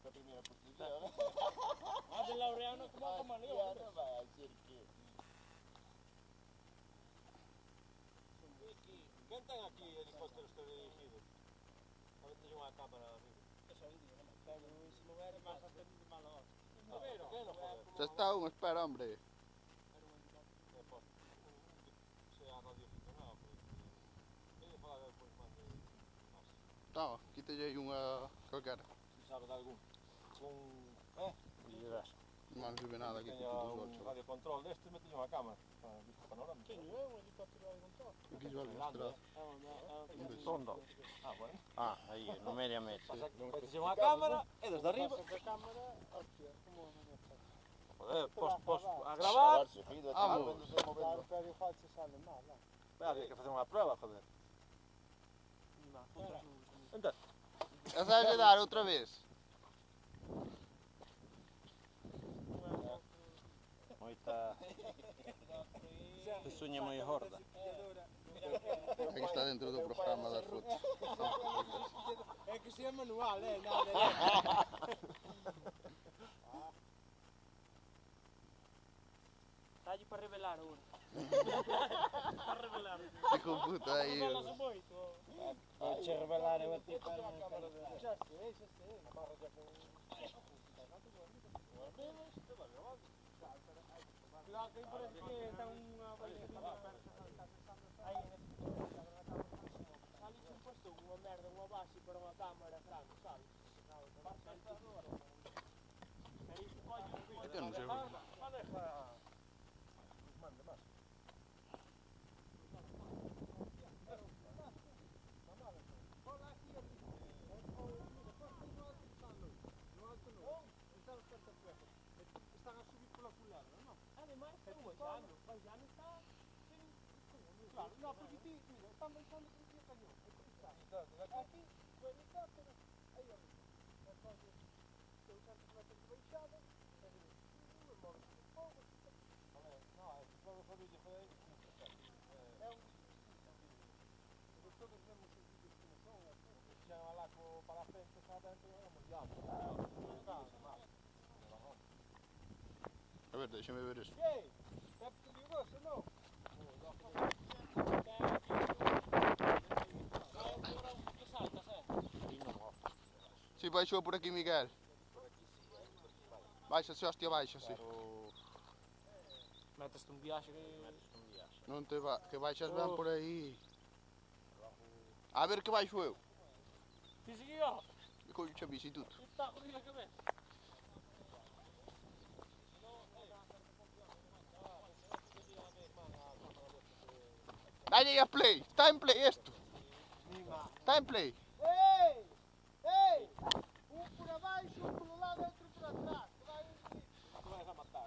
per prima posizione. Ma del Laureano come io? Vai a cerchi. Quem tem aqui helicópteros dirigidos? Talvez tenha uma câmera arriba. Se não era mais atendido mal a hora. Já está um, espera, hombre. Tá, aqui tem aí uma qualquer. Se sabe de algum. Não se vê nada aqui. Tenha um radiocontrol deste, mete uma câmera. Vista panorâmica. Tenho eu um helicóptero de controle. Aqui já olha mostrado. Tondo. Ah, bueno. Ah, aí, no medio a metro. Mete uma câmera e desde arriba. Passa a câmara, hostia, como Joder, posto a gravar. claro, pero eu falo se sale mal, lá. Había que fazer uma prova, joder. Então. Já sabes a dar outra vez. Moita pesunha moi gorda. Aqui está dentro do programa das rutas. É que se é manual, nada. Está allí para revelar agora. Para revelar. Se computa aí. Revelas moito. Vou te revelar eu a ti para Já sei. Cuidado que aí parece que está unha bailarina aí ali que puesto unha merda, unha base para unha cámara grande, sabes? Pero isto pode... Eu não sei. Manda más. Están a subir pola culebra, non? Ademais, están baixando está... Claro, non, porque ti, mira, están baixando por aquí a cañón. Aquí, o helicóptero, aí arriba. Entonces, 200 metros de baixada, e digo, non moves o fogo. A ver, no, todo o vídeo foi aí. É un vídeo, todos vemos os vídeos como son, Xa lá co parapente xa dentro e mollamos. A ver, deixa-me ver isso. Ei, é perigoso, não? Sim, baixou por aqui, Miguel. Baixa-se, hostia, baixa-se. Metes-te viaje Não te va... que baixas bem por aí. A ver que baixo eu. Diz aqui, ó. Com o chabiço e tudo. Está a rodar a cabeça. Dá-lhe aí a play. Está em play isto. Está em play. Ei! Um por abaixo, um por lado, outro por atrás. Tu vais a matar,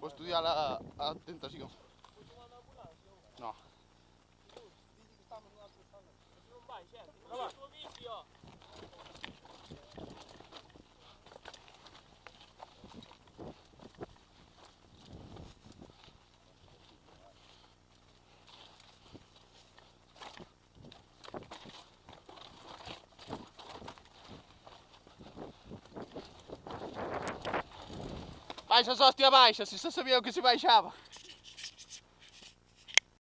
Vou estudiar a tentación. No. Diz que estamos no outro salão. Mas não vai, gente. Não vai. Estou a bici, ó. Baixa-se, hostia, baixa-se. Só sabia o que se baixava.